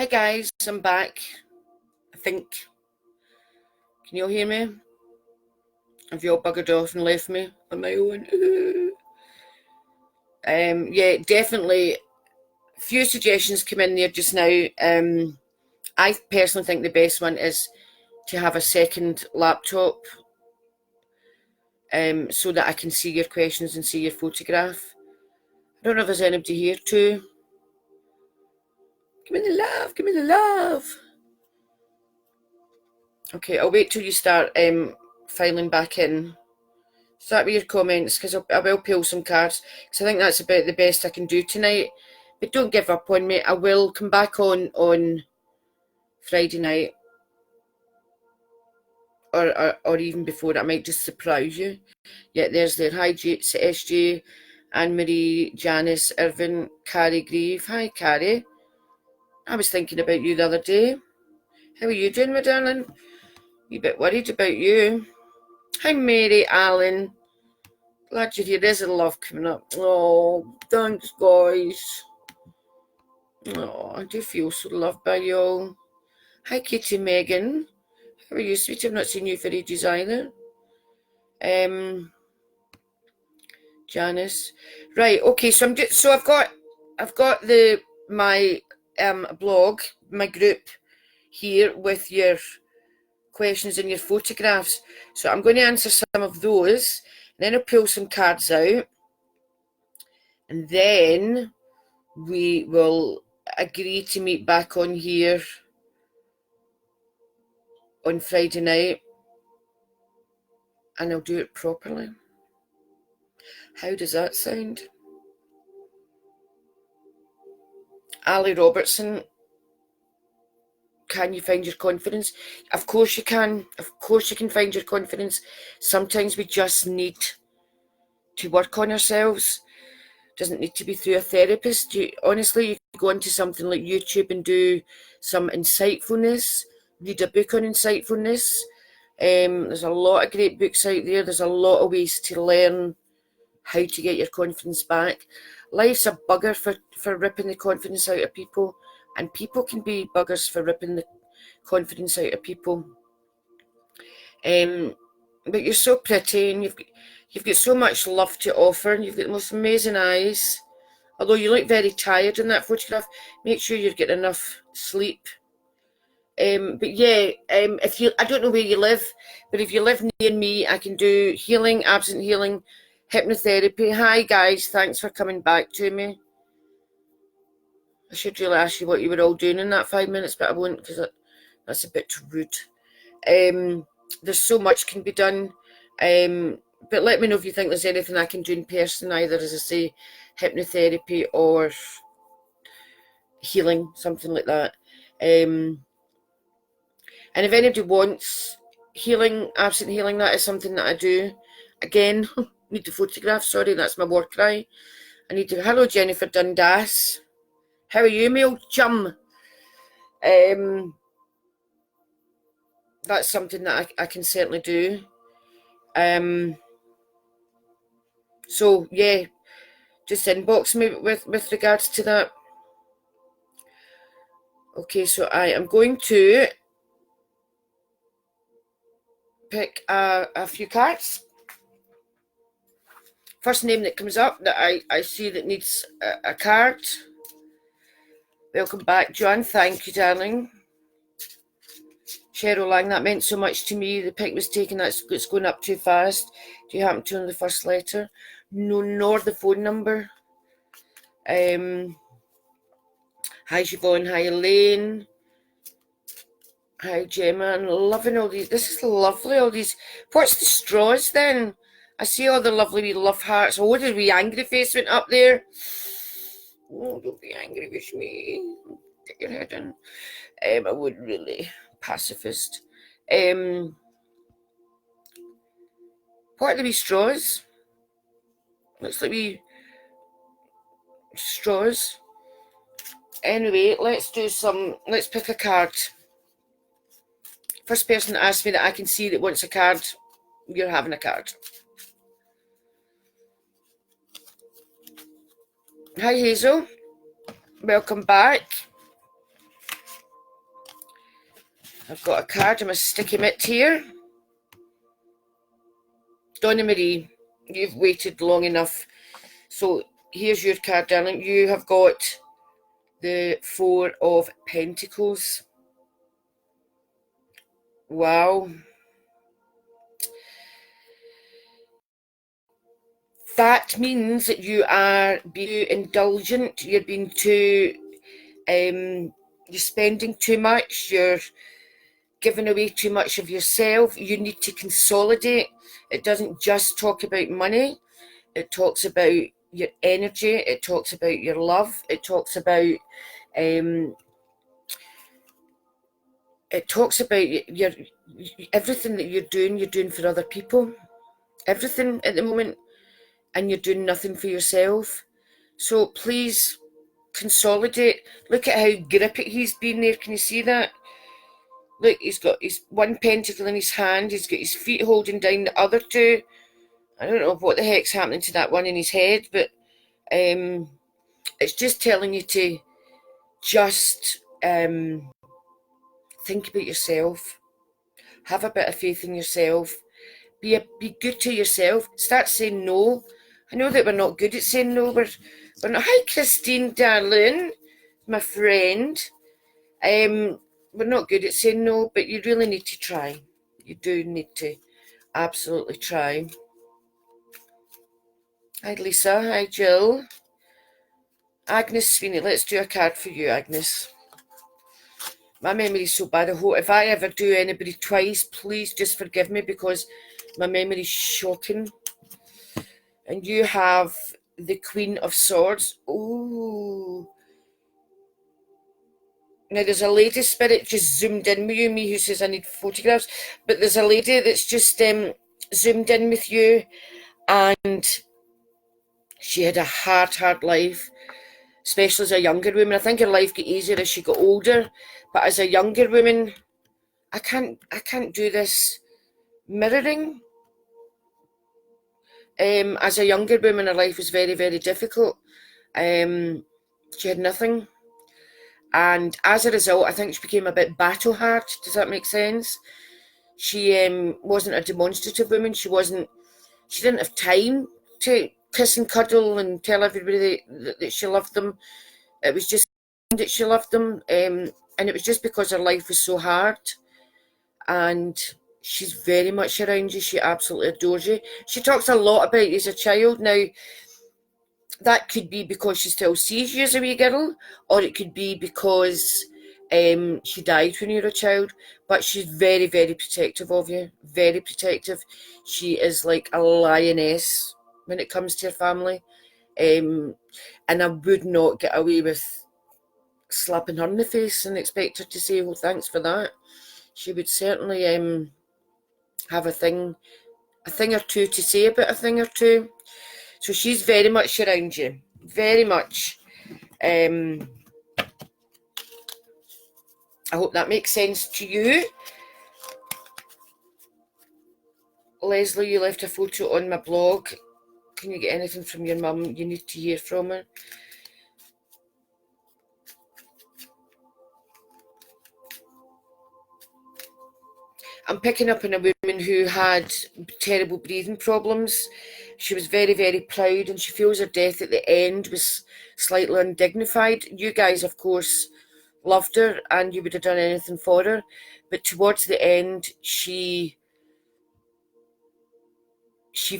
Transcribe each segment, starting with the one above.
Hi guys, I'm back. I think. Can you all hear me? Have you all buggered off and left me on my own? Yeah, definitely. A few suggestions come in there just now. I personally think the best one is to have a second laptop, so that I can see your questions and see your photograph. I don't know if there's anybody here too. Give me the love, give me the love. Okay, I'll wait till you start filing back in. Start with your comments, because I will pull some cards, because I think that's about the best I can do tonight. But don't give up on me. I will come back on Friday night, or even before that. I might just surprise you. Yeah, there's there. Hi, SJ, Anne-Marie, Janice, Irvin, Carrie Grieve. Hi, Carrie. I was thinking about you the other day. How are you doing, my darling? A bit worried about you. Hi, Mary, Allen. Glad you're here. There's a love coming up. Oh, thanks, guys. Oh, I do feel so loved by you all. Hi, Kitty Megan. How are you, sweet? I've not seen you for ages either. Janice. Right, okay, so I've got my blog, my group here with your questions and your photographs. So I'm going to answer some of those, and then I'll pull some cards out, and then we will agree to meet back on here on Friday night, and I'll do it properly. How does that sound? Ali Robertson, can you find your confidence? Of course you can. Of course you can find your confidence. Sometimes we just need to work on ourselves. Doesn't need to be through a therapist. Honestly, you can go into something like YouTube and do some insightfulness, read a book on insightfulness. There's a lot of great books out there. There's a lot of ways to learn how to get your confidence back. Life's a bugger for ripping the confidence out of people, and people can be buggers for ripping the confidence out of people. But you're so pretty, and you've got so much love to offer, and you've got the most amazing eyes. Although you look very tired in that photograph, make sure you're getting enough sleep. But yeah, I don't know where you live, but if you live near me, I can do healing, absent healing, hypnotherapy. Hi guys, thanks for coming back to me. I should really ask you what you were all doing in that 5 minutes, but I won't, because that's a bit rude. There's so much can be done. But let me know if you think there's anything I can do in person, either, as I say, hypnotherapy or healing, something like that. And if anybody wants healing, absent healing, that is something that I do. Again, need the photograph, sorry, that's my war cry. I need to, hello Jennifer Dundas. How are you, my old chum? That's something that I can certainly do. So yeah, just inbox me with regards to that. Okay, so I am going to pick a few cards. First name that comes up that I see that needs a card. Welcome back, John. Thank you, darling. Cheryl Lang, that meant so much to me. The pic was taken. It's going up too fast. Do you happen to know the first letter? No, nor the phone number. Hi, Siobhan. Hi, Elaine. Hi, Gemma. I'm loving all these. This is lovely, all these. What's the straws, then? I see all the lovely wee love hearts. Oh, the wee angry face went up there. Oh, don't be angry with me. Get your head in. I would really. Pacifist. What are the wee straws? Looks like wee straws. Anyway, let's pick a card. First person that asks me that I can see that wants a card, you're having a card. Hi Hazel, welcome back. I've got a card in my sticky mitt here. Donna Marie, you've waited long enough. So here's your card, darling. You have got the Four of Pentacles. Wow. That means that you are being indulgent. You're being too, you're spending too much. You're giving away too much of yourself. You need to consolidate. It doesn't just talk about money. It talks about your energy. It talks about your love. It talks about your everything that you're doing for other people. Everything at the moment, and you're doing nothing for yourself. So please consolidate. Look at how grippy he's been there. Can you see that? Look, he's got his one pentacle in his hand. He's got his feet holding down the other two. I don't know what the heck's happening to that one in his head, but it's just telling you to just think about yourself. Have a bit of faith in yourself. Be good to yourself. Start saying no. I know that we're not good at saying no. We're not. Hi, Christine, darling, my friend. We're not good at saying no, but you really need to try. You do need to absolutely try. Hi, Lisa. Hi, Jill. Agnes Sweeney. Let's do a card for you, Agnes. My memory's so bad. I hope if I ever do anybody twice, please just forgive me because my memory's shocking. And you have the Queen of Swords. Ooh. Now, there's a lady spirit just zoomed in with you, me who says I need photographs. But there's a lady that's just zoomed in with you. And she had a hard life, especially as a younger woman. I think her life got easier as she got older. But as a younger woman, I can't do this mirroring. As a younger woman, her life was very, very difficult. She had nothing. And as a result, I think she became a bit battle-hard. Does that make sense? She wasn't a demonstrative woman. She didn't have time to kiss and cuddle and tell everybody that she loved them. It was just that she loved them. And it was just because her life was so hard. And she's very much around you. She absolutely adores you. She talks a lot about you as a child. Now, that could be because she still sees you as a wee girl, or it could be because she died when you were a child. But she's very, very protective of you. Very protective. She is like a lioness when it comes to her family. And I would not get away with slapping her in the face and expect her to say, well, thanks for that. She would certainly have a thing or two to say about a thing or two. So she's very much around you. Very much. I hope that makes sense to you. Leslie, you left a photo on my blog. Can you get anything from your mum? You need to hear from her. I'm picking up on a woman who had terrible breathing problems. She was very, very proud, and she feels her death at the end was slightly undignified. You guys, of course, loved her, and you would have done anything for her. But towards the end, she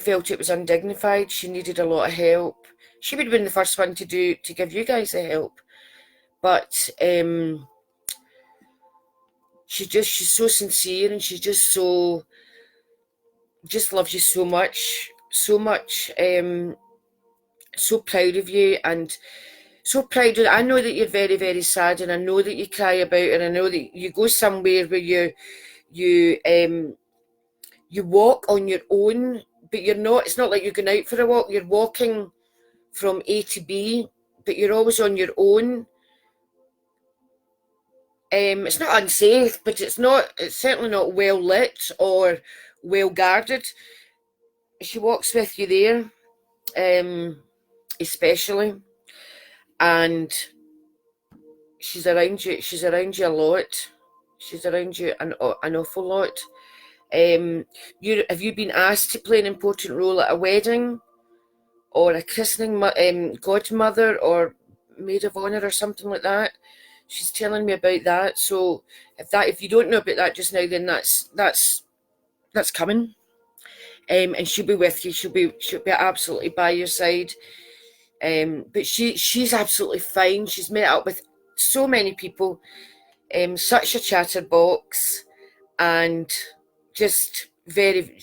felt it was undignified. She needed a lot of help. She would have been the first one to give you guys the help. But she's so sincere, and she's just loves you so much, so proud of you, and so proud of. I know that you're very, very sad, and I know that you cry about it, and I know that you go somewhere where you walk on your own, but you're not. It's not like you're going out for a walk. You're walking from A to B, but you're always on your own. It's not unsafe, but it's certainly not well lit or well guarded. She walks with you there, especially, and she's around you a lot. She's around you an awful lot. Have you been asked to play an important role at a wedding or a christening, godmother or maid of honour or something like that? She's telling me about that. So if you don't know about that just now, then that's coming. And she'll be with you. She'll be absolutely by your side. But she's absolutely fine. She's met up with so many people. Such a chatterbox, and just very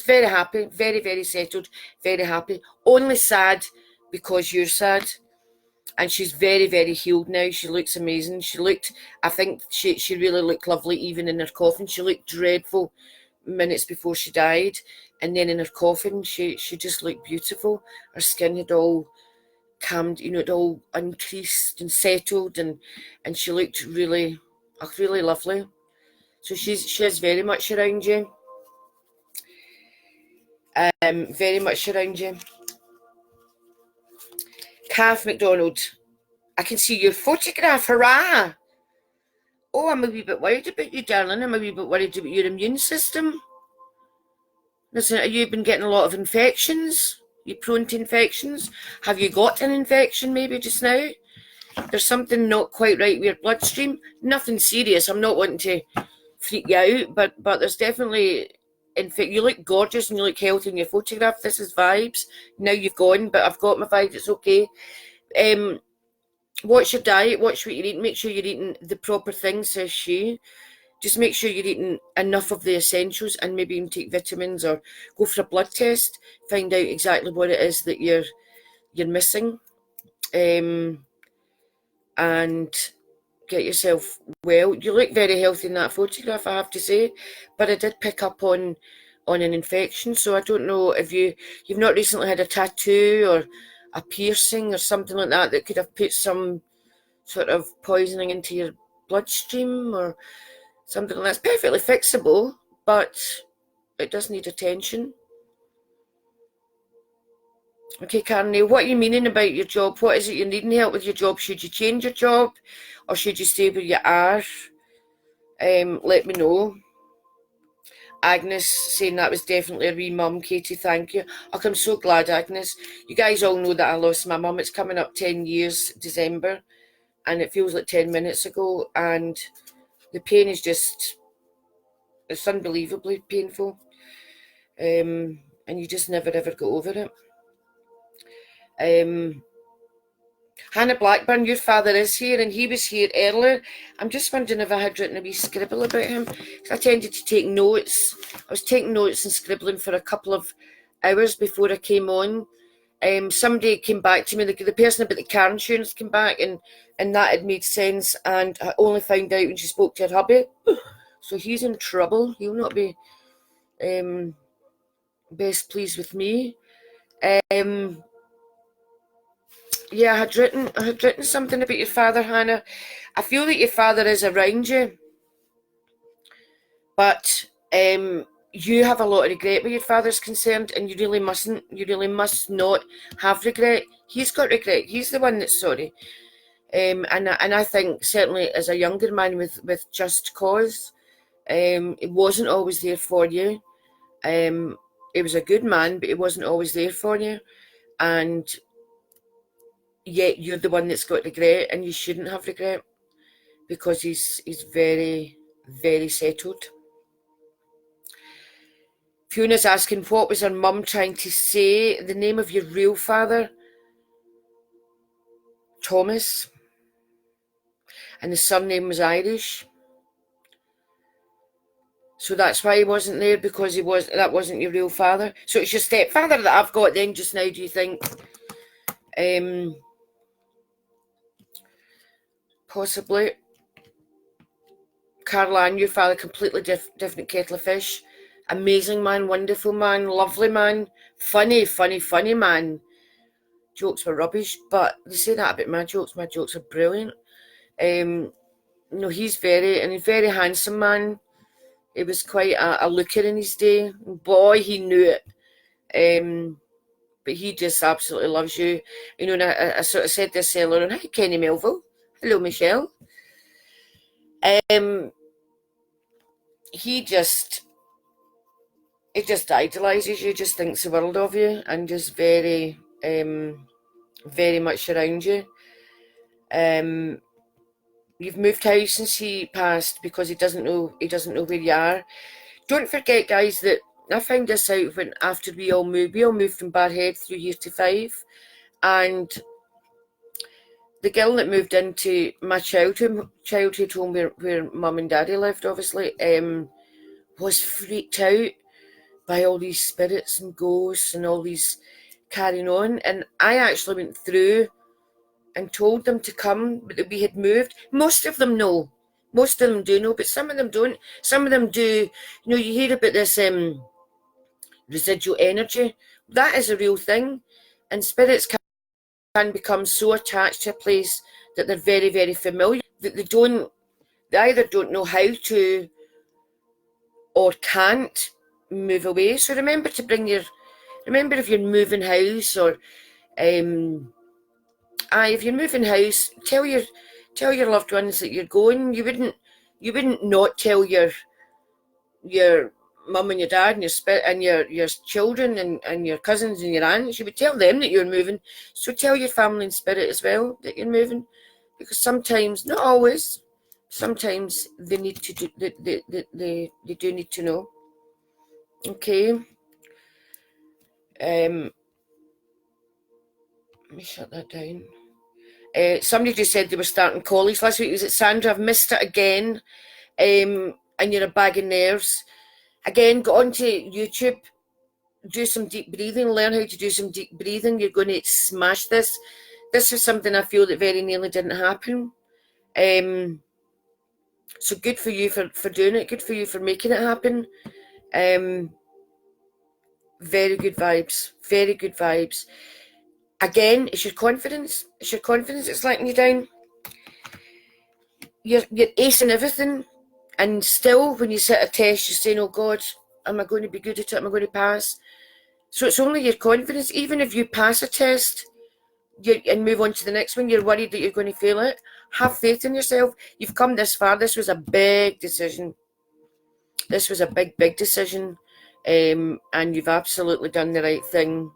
happy, very settled, very happy. Only sad because you're sad. And she's very healed now. She looks amazing. I think she really looked lovely even in her coffin. She looked dreadful minutes before she died, and then in her coffin she just looked beautiful. Her skin had all calmed, it all increased and settled, and she looked really lovely. So she's very much around you. Very much around you. Calf McDonald, I can see your photograph. Hurrah! Oh, I'm a wee bit worried about you, darling. I'm a wee bit worried about your immune system. Listen, have you been getting a lot of infections? Are you prone to infections? Have you got an infection maybe just now? There's something not quite right with your bloodstream. Nothing serious. I'm not wanting to freak you out, but there's definitely... In fact, you look gorgeous and you look healthy in your photograph. This is vibes. Now you've gone, but I've got my vibes. It's okay. Watch your diet. Watch what you're eating. Make sure you're eating the proper things, says she. Just make sure you're eating enough of the essentials, and maybe even take vitamins or go for a blood test. Find out exactly what it is that you're missing. And get yourself well. You look very healthy in that photograph, I have to say, but I did pick up on an infection. So I don't know if you've not recently had a tattoo or a piercing or something like that could have put some sort of poisoning into your bloodstream or something like that. It's perfectly fixable, but it does need attention. Okay, Carney, what are you meaning about your job? What is it you're needing help with your job? Should you change your job or should you stay where you are? Let me know. Agnes saying that was definitely a wee mum, Katie, thank you. Oh, I'm so glad, Agnes. You guys all know that I lost my mum. It's coming up 10 years, December, and it feels like 10 minutes ago, and the pain is just, it's unbelievably painful. And you just never ever get over it. Hannah Blackburn, your father is here, and he was here earlier. I'm just wondering if I had written a wee scribble about him. I tended to take notes. I was taking notes and scribbling for a couple of hours before I came on. Somebody came back to me, the person about the car insurance came back, and that had made sense, and I only found out when she spoke to her hubby. So he's in trouble. He'll not be best pleased with me. Yeah, I had written something about your father, Hannah. I feel that your father is around you, but you have a lot of regret where your father's concerned, and you really must not have regret. He's got regret. He's the one that's sorry. And I think certainly as a younger man with just cause, it wasn't always there for you. He was a good man, but he wasn't always there for you, and yet you're the one that's got regret, and you shouldn't have regret because he's very, very settled. Fiona's asking, what was her mum trying to say? The name of your real father? Thomas. And the surname was Irish. So that's why he wasn't there, because that wasn't your real father. So it's your stepfather that I've got then just now, do you think? Possibly. Caroline, your father, completely different kettle of fish. Amazing man, wonderful man, lovely man, funny man. Jokes were rubbish, but they say that about my jokes. My jokes are brilliant. No, he's very handsome man. He was quite a looker in his day. Boy, he knew it. But he just absolutely loves you. You know, and I sort of said this earlier on. Hi, Kenny Melville. Hello, Michelle. he just idolises you, just thinks the world of you, and just very much around you. You've moved house since he passed because he doesn't know where you are. Don't forget, guys, that I found this out when after we all moved. We all moved from Barhead through year to 5, and the girl that moved into my childhood home where mum and daddy lived, obviously, was freaked out by all these spirits and ghosts and all these carrying on. And I actually went through and told them to come, but that we had moved. Most of them know. Most of them do know, but some of them don't. Some of them do. You know, you hear about this residual energy. That is a real thing. And spirits can become so attached to a place that they're very, very familiar that they either don't know how to or can't move away. So remember to remember if you're moving house, or if you're moving house, tell your loved ones that you're going. You wouldn't not tell your mum and your dad and your children and your cousins and your aunts. You would tell them that you're moving. So tell your family and spirit as well that you're moving, because sometimes, not always, sometimes they need to do they do need to know. Okay. Let me shut that down. Somebody just said they were starting college last week. Was it Sandra? I've missed it again. And you're a bag of nerves. Again, go onto YouTube, do some deep breathing, learn how to do some deep breathing. You're going to smash this. This is something I feel that very nearly didn't happen. So good for you for doing it. Good for you for making it happen. Very good vibes. Very good vibes. Again, it's your confidence. It's your confidence that's letting you down. You're acing everything, and still, when you sit a test, you're saying, "Oh God, am I going to be good at it? Am I going to pass?" So it's only your confidence. Even if you pass a test and move on to the next one, you're worried that you're going to fail it. Have faith in yourself. You've come this far. This was a big decision. This was a big, big decision, and you've absolutely done the right thing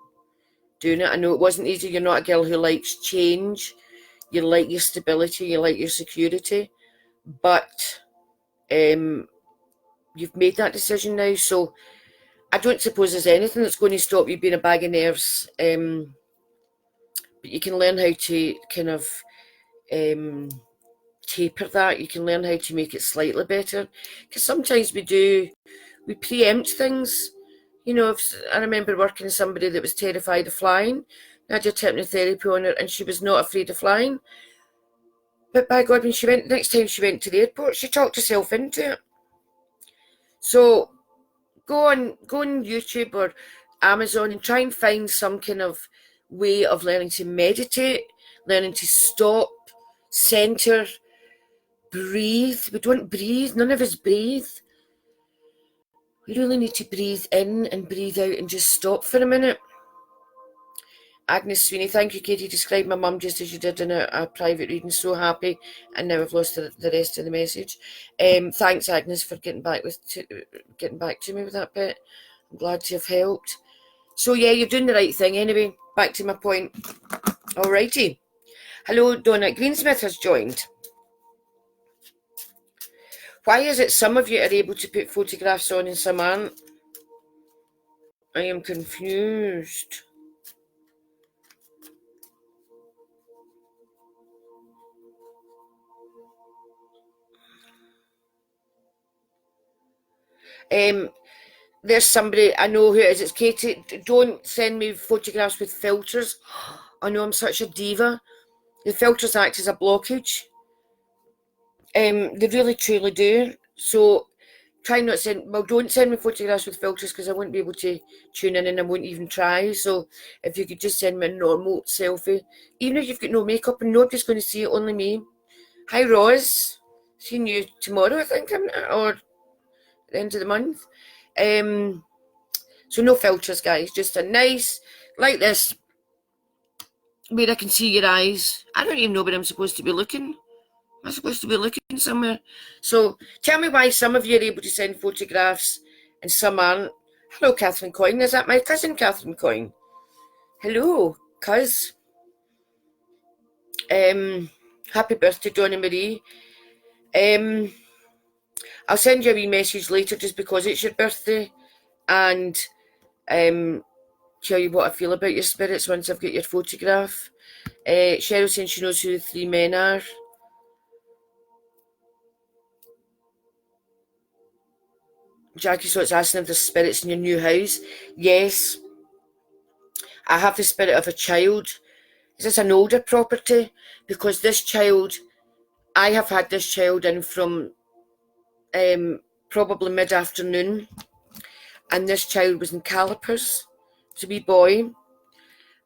doing it. I know it wasn't easy. You're not a girl who likes change. You like your stability. You like your security. But you've made that decision now. So I don't suppose there's anything that's going to stop you being a bag of nerves. But you can learn how to kind of taper that. You can learn how to make it slightly better. Because sometimes we preempt things. You know, I remember working with somebody that was terrified of flying. I did hypnotherapy on her, and she was not afraid of flying. But by God, when next time she went to the airport, she talked herself into it. So go on YouTube or Amazon and try and find some kind of way of learning to meditate, learning to stop, center, breathe. We don't breathe. None of us breathe. We really need to breathe in and breathe out and just stop for a minute. Agnes Sweeney, thank you, Katie. Describe my mum just as you did in a private reading. So happy. And now I've lost the rest of the message. Thanks, Agnes, for getting back to me with that bit. I'm glad to have helped. So yeah, you're doing the right thing. Anyway, back to my point. Alrighty. Hello, Donna Greensmith has joined. Why is it some of you are able to put photographs on and some aren't? I am confused. There's somebody, I know who it is, it's Katie. Don't send me photographs with filters. I know I'm such a diva. The filters act as a blockage. They really truly do. So try not to don't send me photographs with filters, because I won't be able to tune in and I won't even try. So if you could just send me a normal selfie, even if you've got no makeup and nobody's going to see it, only me. Hi Roz, seeing you tomorrow I think, or at the end of the month. So no filters, guys, just a nice, like this, where I can see your eyes. I don't even know where I'm supposed to be looking. I'm supposed to be looking somewhere. So tell me why some of you are able to send photographs and some aren't. Hello, Catherine Coyne. Is that my cousin, Catherine Coyne? Hello, cuz. Happy birthday, Donna Marie. Um, I'll send you a wee message later just because it's your birthday and tell you what I feel about your spirits once I've got your photograph. Cheryl saying she knows who the three men are. Jackie so it's asking if there's spirits in your new house. Yes, I have the spirit of a child. Is this an older property? Because this child, I have had this child in from probably mid-afternoon, and this child was in calipers. It's a wee boy.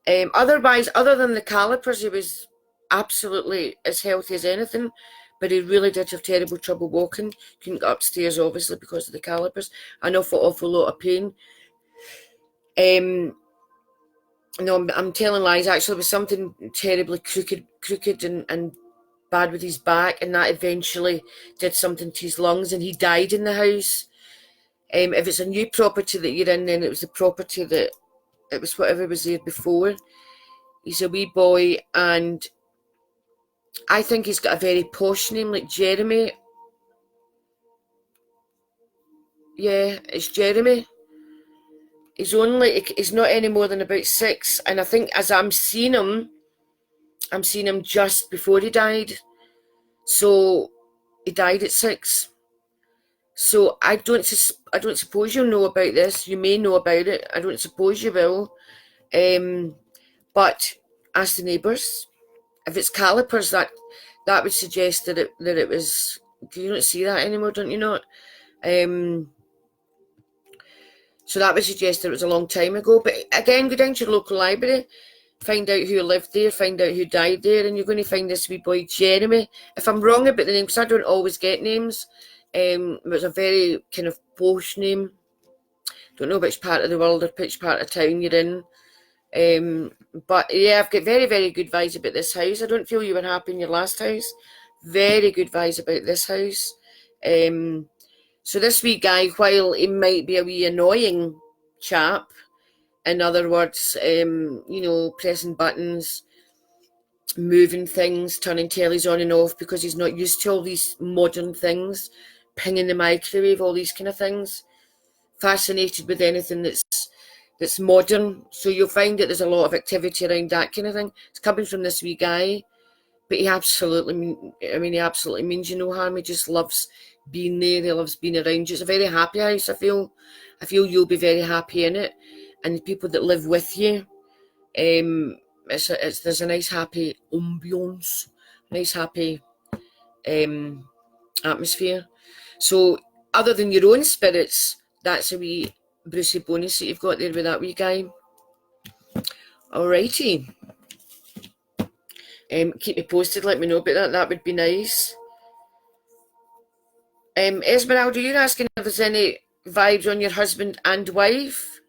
Otherwise, other than the calipers, he was absolutely as healthy as anything, but he really did have terrible trouble walking. Couldn't get upstairs, obviously, because of the calipers. An awful lot of pain. No, I'm telling lies. Actually, it was something terribly crooked and bad with his back, and that eventually did something to his lungs, and he died in the house. If it's a new property that you're in, then it was the property that it was whatever was there before. He's a wee boy, and I think he's got a very posh name, like Jeremy. Yeah, it's Jeremy. He's not any more than about 6, and I think as I'm seeing him just before he died. So he died at 6. So I don't suppose you'll know about this. You may know about it. I don't suppose you will. But ask the neighbours. If it's calipers, that would suggest that it was. You don't see that anymore, don't you not? So that would suggest that it was a long time ago. But again, go down to your local library, find out who lived there, find out who died there, and you're going to find this wee boy Jeremy. If I'm wrong about the name, because I don't always get names, it was a very kind of posh name. Don't know which part of the world or which part of town you're in. But yeah, I've got very, very good vibes about this house. I don't feel you were happy in your last house. Very good vibes about this house. So this wee guy, while he might be a wee annoying chap, in other words, pressing buttons, moving things, turning tellies on and off because he's not used to all these modern things, pinging the microwave, all these kind of things. Fascinated with anything that's modern. So you'll find that there's a lot of activity around that kind of thing. It's coming from this wee guy, but he absolutely means you no harm. He just loves being there. He loves being around you. It's a very happy house. I feel you'll be very happy in it, and the people that live with you. There's a nice happy ambience, nice happy atmosphere. So other than your own spirits, that's a wee Brucey bonus that you've got there with that wee guy. Alrighty. Keep me posted, let me know about that. That would be nice. Esmeralda, you're asking if there's any vibes on your husband and wife.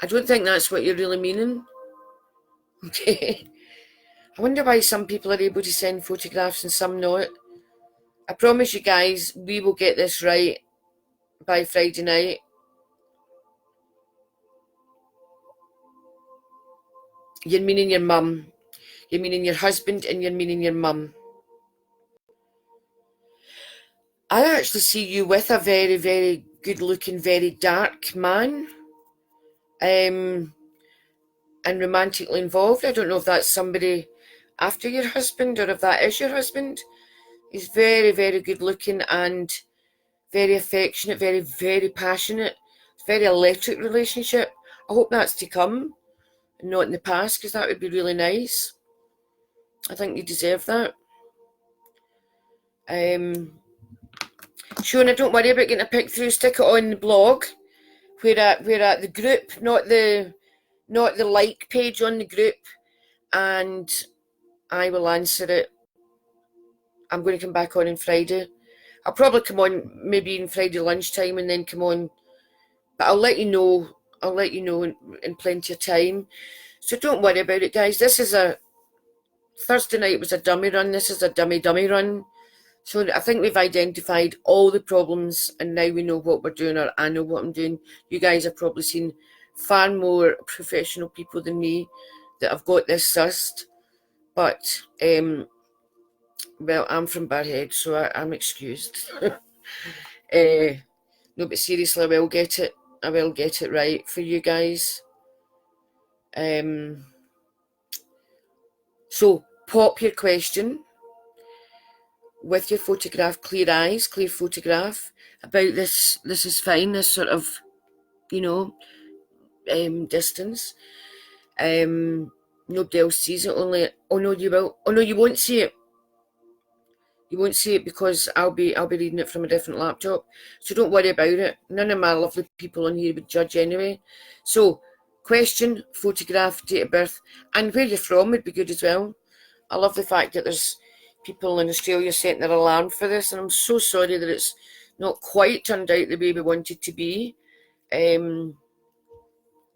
I don't think that's what you're really meaning. Okay. I wonder why some people are able to send photographs and some not. I promise you guys, we will get this right by Friday night. You're meaning your mum. You're meaning your husband and you're meaning your mum. I actually see you with a very, very good-looking, very dark man. And romantically involved. I don't know if that's somebody after your husband or if that is your husband. He's very, very good looking and very affectionate, very, very passionate. Very electric relationship. I hope that's to come, not in the past, because that would be really nice. I think you deserve that. Shona, don't worry about getting a pic through. Stick it on the blog. We're at the group, not the like page on the group, and I will answer it. I'm going to come back on Friday. I'll probably come on maybe in Friday lunchtime and then come on, but I'll let you know. I'll let you know in plenty of time. So don't worry about it, guys. This is a Thursday night was a dummy run. This is a dummy run. So I think we've identified all the problems and now we know what we're doing, or I know what I'm doing. You guys have probably seen far more professional people than me that have got this sussed. But, well, I'm from Barhead, so I'm excused. No, but seriously, I will get it. I will get it right for you guys. So, pop your question with your photograph, clear eyes, clear photograph, about this. This is fine, this sort of, distance. Nobody else sees it, only, oh no, you will. Oh no, you won't see it. You won't see it because I'll be reading it from a different laptop. So don't worry about it. None of my lovely people on here would judge anyway. So, question, photograph, date of birth, and where you're from would be good as well. I love the fact that there's people in Australia setting their alarm for this, and I'm so sorry that it's not quite turned out the way we wanted it to be.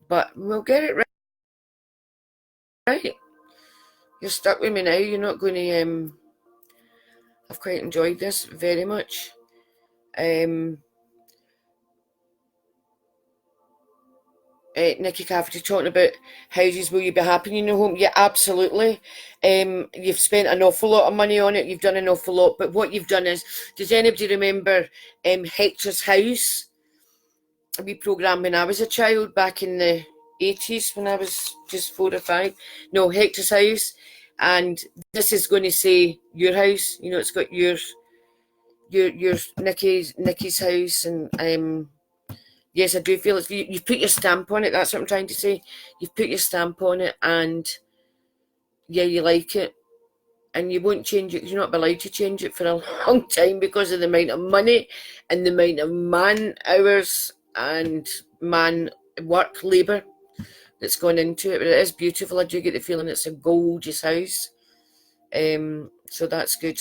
But we'll get it right. You're stuck with me now. You're not going to... I've quite enjoyed this very much. Nikki Cafferty talking about houses, will you be happy in your home? Yeah, absolutely. You've spent an awful lot of money on it. You've done an awful lot. But what you've done is, does anybody remember Hector's House? A wee programme when I was a child back in the 80s when I was just 4 or 5. No, Hector's House. And this is going to say your house. You know, it's got your Nikki's house, and yes, I do feel it's you've put your stamp on it. That's what I'm trying to say. You've put your stamp on it, and yeah, you like it, and you won't change it. You're not allowed to change it for a long time because of the amount of money and the amount of man hours and man work labour that's gone into it. But it is beautiful. I do get the feeling it's a gorgeous house. So that's good.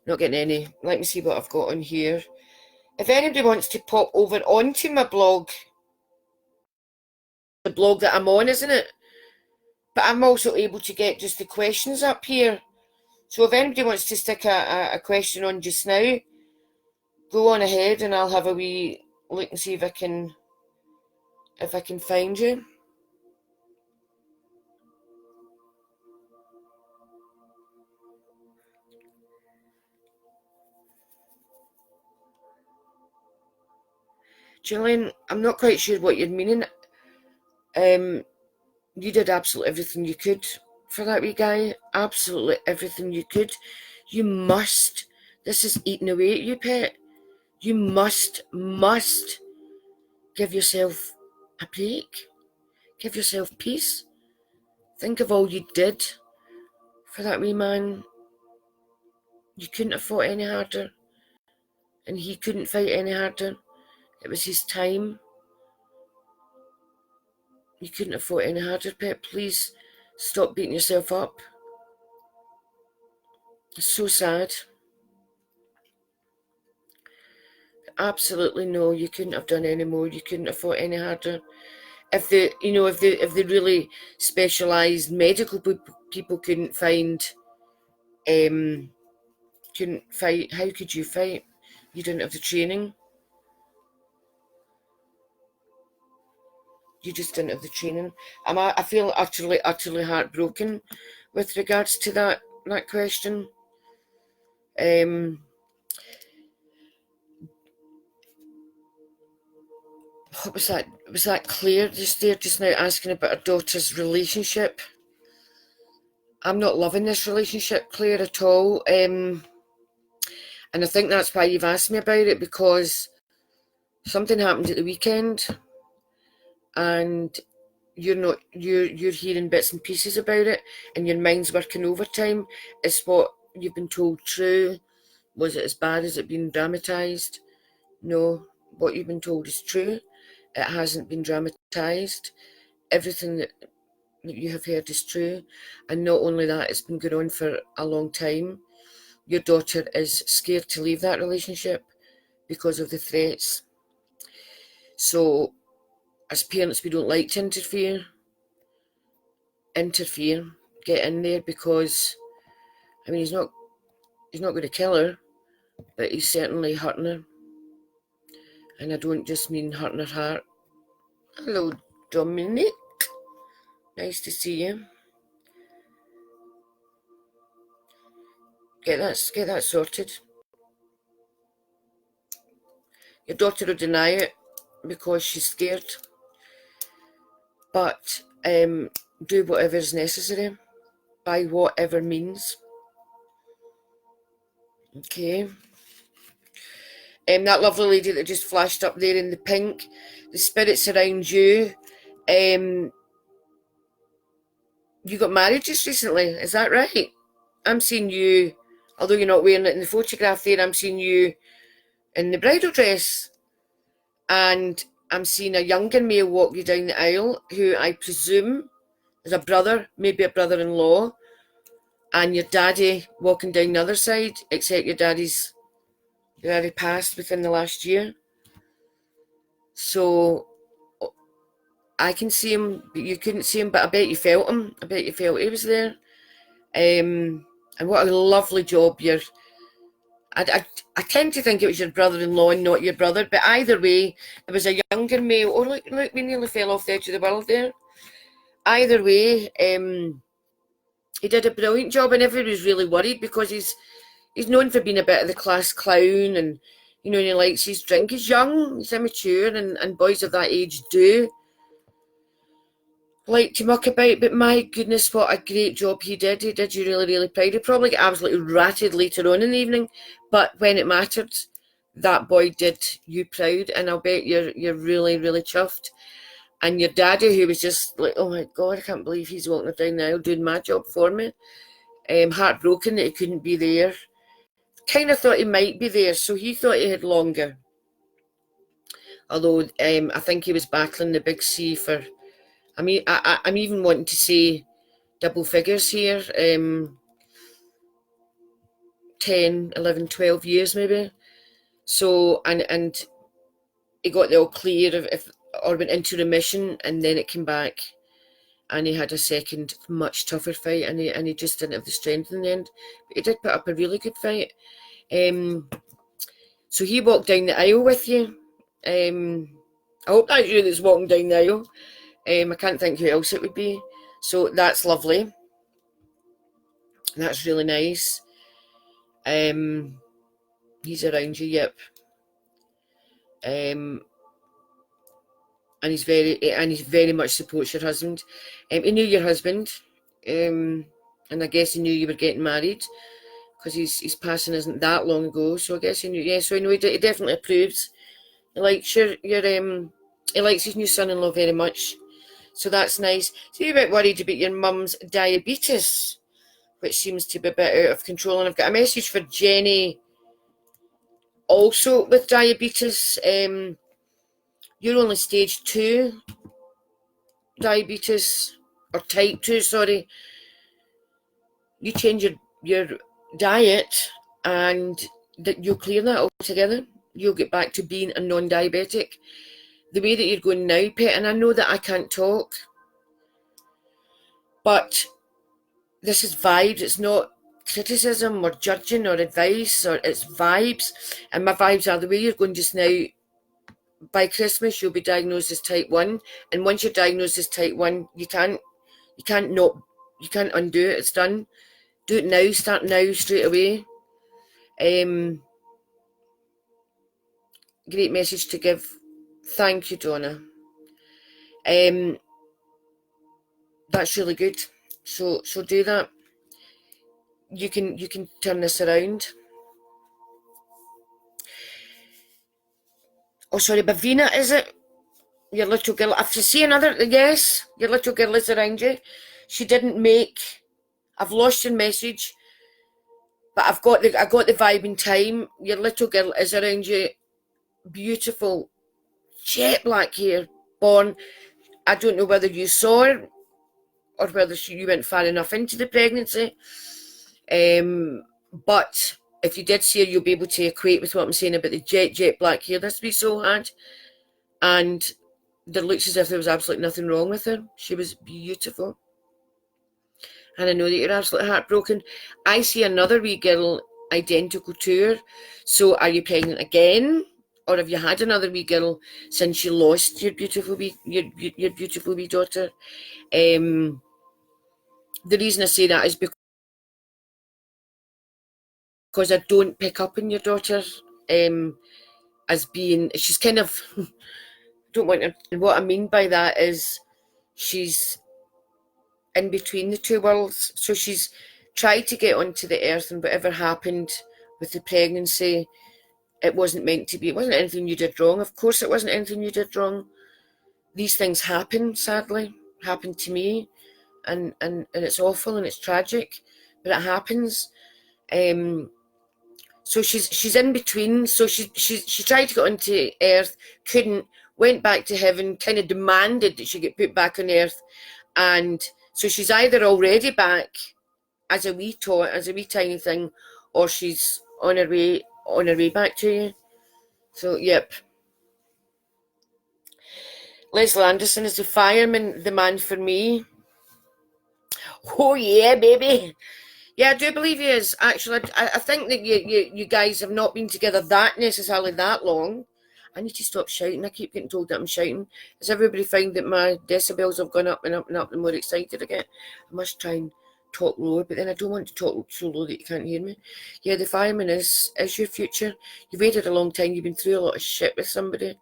Not getting any. Let me see what I've got on here. If anybody wants to pop over onto my blog, the blog that I'm on, isn't it? But I'm also able to get just the questions up here. So if anybody wants to stick a question on just now, go on ahead and I'll have a wee look and see if I can find you. Julian, I'm not quite sure what you're meaning. You did absolutely everything you could for that wee guy. Absolutely everything you could. You must. This is eating away at you, pet. You must give yourself a break. Give yourself peace. Think of all you did for that wee man. You couldn't have fought any harder. And he couldn't fight any harder. It was his time. You couldn't have fought any harder, pet. Please stop beating yourself up. It's so sad. Absolutely no, you couldn't have done any more. You couldn't have fought any harder. If the really specialised medical people couldn't fight, how could you fight? You didn't have the training. You just didn't have the training. I feel utterly heartbroken with regards to that question. What was that? Was that Claire just now asking about her daughter's relationship? I'm not loving this relationship, Claire, at all. And I think that's why you've asked me about it, because something happened at the weekend, and you're hearing bits and pieces about it, and your mind's working overtime. Is what you've been told true? Was it as bad as it been dramatised? No, what you've been told is true. It hasn't been dramatised. Everything that you have heard is true. And not only that, it's been going on for a long time. Your daughter is scared to leave that relationship because of the threats. So, as parents, we don't like to interfere. interfere, get in there, because I mean he's not going to kill her, but he's certainly hurting her. And I don't just mean hurting her heart. Hello, Dominic. Nice to see you. Get that sorted. Your daughter will deny it because she's scared. But do whatever is necessary, by whatever means. Okay. That lovely lady that just flashed up there in the pink, the spirits around you. You got married just recently, is that right? I'm seeing you, although you're not wearing it in the photograph there, I'm seeing you in the bridal dress. And I'm seeing a younger male walk you down the aisle, who I presume is a brother, maybe a brother-in-law, and your daddy walking down the other side, except your daddy passed within the last year. So I can see him, but you couldn't see him, but I bet you felt him. I bet you felt he was there. And what a lovely job I tend to think it was your brother-in-law and not your brother, but either way, it was a younger male. Oh, look, we nearly fell off the edge of the world there. Either way, he did a brilliant job, and everybody was really worried because he's known for being a bit of the class clown, and he likes his drink. He's young, he's immature, and boys of that age do like to muck about, but my goodness, what a great job he did. He did you really, really proud. He probably got absolutely ratted later on in the evening, but when it mattered, that boy did you proud, and I'll bet you're really, really chuffed. And your daddy, who was just like, oh my God, I can't believe he's walking down the aisle doing my job for me. Heartbroken that he couldn't be there. Kind of thought he might be there, so he thought he had longer. Although I think he was battling the big C for, I mean, I'm even wanting to say double figures here. 10, 11, 12 years maybe. So, and he got the all clear or went into remission, and then it came back, and he had a second much tougher fight, and he just didn't have the strength in the end. But he did put up a really good fight. So he walked down the aisle with you. I hope that's you that's walking down the aisle. I can't think who else it would be. So that's lovely. That's really nice. He's around you, yep. And he's very much supports your husband. He knew your husband, and I guess he knew you were getting married, because his passing isn't that long ago. So I guess he knew. Yeah, so I know he definitely approves. He likes he likes his new son-in-law very much. So that's nice. So you're a bit worried about your mum's diabetes, which seems to be a bit out of control. And I've got a message for Jenny, also with diabetes. You're only stage 2 diabetes, or type 2, sorry. You change your diet, and you'll clear that altogether. You'll get back to being a non-diabetic. The way that you're going now, Pet, and I know that I can't talk, but this is vibes. It's not criticism or judging or advice, or it's vibes. And my vibes are the way you're going just now. By Christmas, you'll be diagnosed as type 1, and once you're diagnosed as type 1, you can't undo it. It's done. Do it now. Start now, straight away. Great message to give. Thank you, Donna. That's really good. So do that. You can turn this around. Oh, sorry, Bavina, is it? Your little girl. I've to see another. Yes, your little girl is around you. She didn't make. I've lost your message, but I got the vibe in time. Your little girl is around you. Beautiful, jet black hair, born. I don't know whether you saw her or whether you went far enough into the pregnancy. But if you did see her, you'll be able to equate with what I'm saying about the jet black hair this wee soul had. And it looks as if there was absolutely nothing wrong with her. She was beautiful. And I know that you're absolutely heartbroken. I see another wee girl identical to her. So are you pregnant again? Or have you had another wee girl since you lost your beautiful wee daughter? The reason I say that is because I don't pick up on your daughter as being, she's kind of, don't want to, and what I mean by that is she's in between the two worlds. So she's tried to get onto the earth, and whatever happened with the pregnancy, it wasn't meant to be. It wasn't anything you did wrong. Of course it wasn't anything you did wrong. These things happen, sadly. Happened to me, and it's awful and it's tragic, but it happens. So she's in between. So she tried to get onto earth, couldn't, went back to heaven, kind of demanded that she get put back on earth, and so she's either already back as a wee tiny thing, or she's on her way back to you. So yep. Leslie Anderson is the fireman, the man for me. Oh yeah, baby. Yeah, I do believe he is. Actually, I think that you guys have not been together that necessarily that long. I need to stop shouting. I keep getting told that I'm shouting. Does everybody find that my decibels have gone up and up and up the more excited I get? I must try and talk lower, but then I don't want to talk so low that you can't hear me. Yeah, the fireman is your future. You've waited a long time. You've been through a lot of shit with somebody.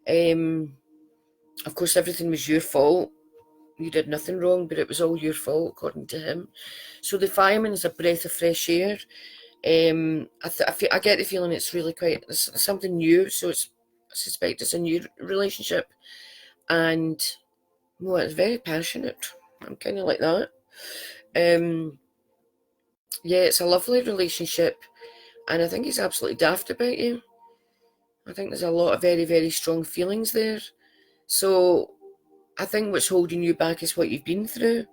Of course, everything was your fault. You did nothing wrong, but it was all your fault, according to him. So the fireman is a breath of fresh air. I get the feeling it's really it's something new. So I suspect it's a new relationship, and well, it's very passionate. I'm kind of like that. Yeah, it's a lovely relationship, and I think he's absolutely daft about you. I think there's a lot of very, very strong feelings there. So I think what's holding you back is what you've been through,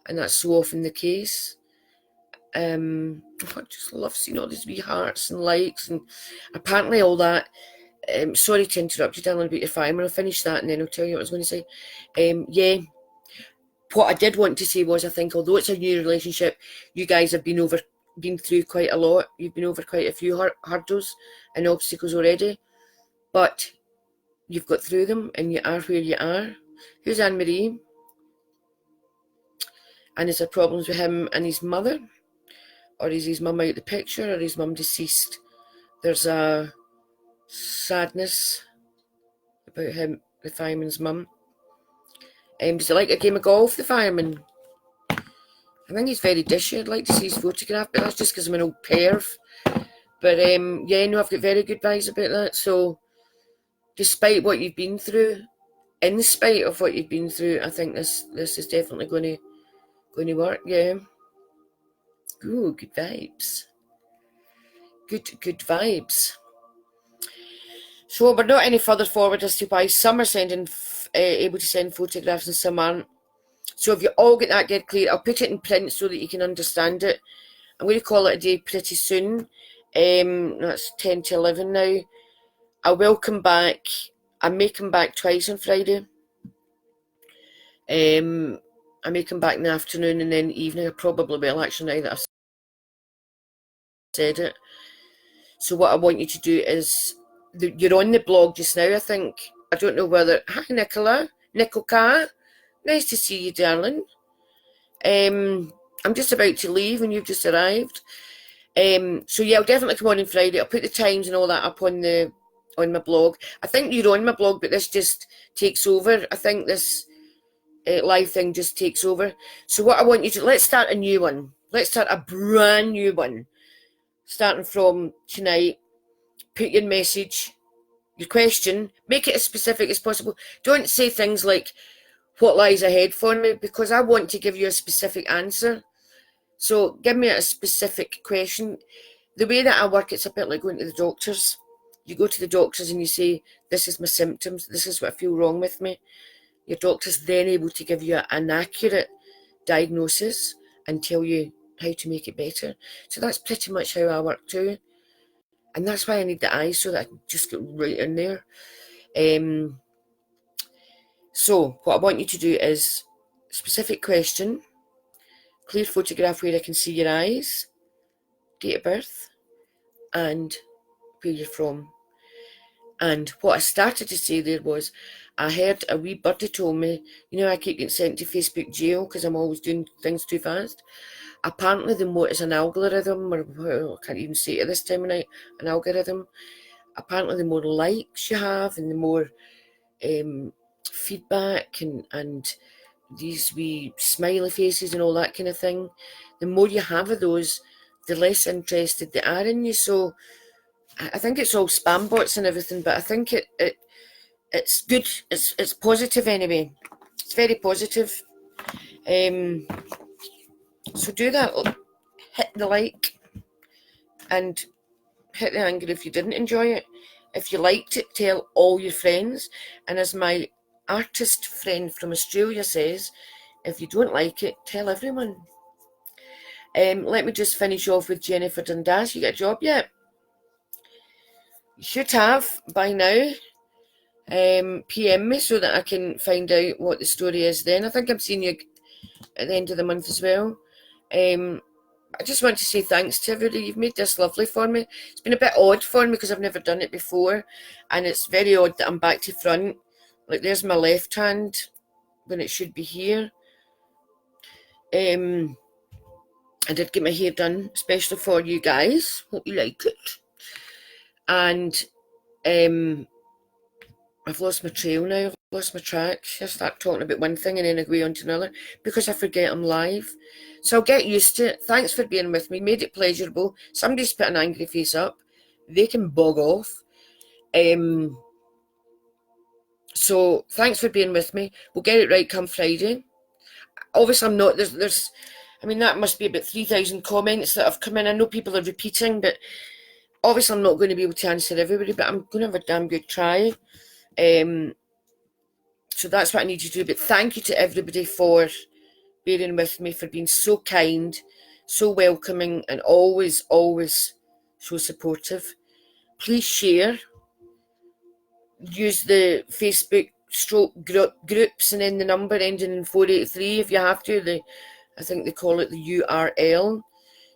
and that's so often the case. I just love seeing all these wee hearts and likes, and apparently all that. Sorry to interrupt you, darling, about your fireman. I'll finish that and then I'll tell you what I was going to say. Yeah, what I did want to say was, I think although it's a new relationship, you guys have been through quite a lot. You've been over quite a few hurdles and obstacles already, but you've got through them and you are where you are. Who's Anne Marie? And is there problems with him and his mother? Or is his mum out the picture, or is mum deceased? There's a sadness about him, the fireman's mum. Does he like a game of golf, the fireman? I think he's very dishy. I'd like to see his photograph, but that's just because I'm an old perv. But yeah, no, I've got very good vibes about that. So, despite what you've been through, in spite of what you've been through, I think this is definitely going to work. Yeah. Ooh, good vibes. Good vibes. So we're not any further forward as to why some are able to send photographs and some aren't. So if you all get that dead clear, I'll put it in print so that you can understand it. I'm going to call it a day pretty soon. That's 10 to 11 now. I will come back. I may come back twice on Friday. I may come back in the afternoon and then evening. I probably will, actually, now that I've said it. So what I want you to do is, you're on the blog just now, I think. I don't know whether... Hi, Nicola. Nicole. Nice to see you, darling. I'm just about to leave and you've just arrived. So yeah, I'll definitely come on Friday. I'll put the times and all that up on my blog. I think you're on my blog, but this just takes over. I think this live thing just takes over. So what I want you to... Let's start a new one. Let's start a brand new one. Starting from tonight. Put your message, your question, make it as specific as possible. Don't say things like, what lies ahead for me, because I want to give you a specific answer. So give me a specific question. The way that I work, it's a bit like going to the doctors. You go to the doctors and you say, this is my symptoms, this is what I feel wrong with me. Your doctor's then able to give you an accurate diagnosis and tell you how to make it better. So that's pretty much how I work too. And that's why I need the eyes, so that I can just get right in there. So what I want you to do is, specific question, clear photograph where I can see your eyes, date of birth, and where you're from. And what I started to say there was, I heard a wee birdie told me, you know, I keep getting sent to Facebook jail because I'm always doing things too fast. Apparently, the more it's an algorithm, or well, I can't even say it at this time of night, an algorithm. Apparently, the more likes you have and the more feedback and these wee smiley faces and all that kind of thing, the more you have of those, the less interested they are in you. So I think it's all spam bots and everything, but I think it's good. It's positive anyway. It's very positive. So do that. Hit the like and hit the anger if you didn't enjoy it. If you liked it, tell all your friends. And as my artist friend from Australia says, if you don't like it, tell everyone. Let me just finish off with Jennifer Dundas. You got a job yet? You should have by now. PM me so that I can find out what the story is then. I think I'm seeing you at the end of the month as well. I just want to say thanks to everybody. You've made this lovely for me. It's been a bit odd for me because I've never done it before, and it's very odd that I'm back to front. Like, there's my left hand when it should be here. I did get my hair done, especially for you guys. Hope you like it. And I've lost my trail now. I've lost my track. I start talking about one thing and then I go on to another because I forget I'm live. So I'll get used to it. Thanks for being with me. Made it pleasurable. Somebody's put an angry face up. They can bog off. So thanks for being with me. We'll get it right come Friday. Obviously, I'm not. There's. I mean, that must be about 3,000 comments that have come in. I know people are repeating, but obviously I'm not going to be able to answer everybody. But I'm going to have a damn good try. So that's what I need you to do. But thank you to everybody for bearing with me, for being so kind, so welcoming, and always, always so supportive. Please share. Use the Facebook stroke groups and then the number ending in 483 if you have to. I think they call it the URL.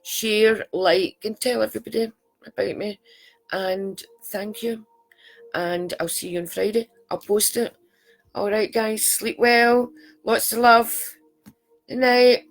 Share, like, and tell everybody about me. And thank you. And I'll see you on Friday. I'll post it. All right, guys. Sleep well. Lots of love. Good night.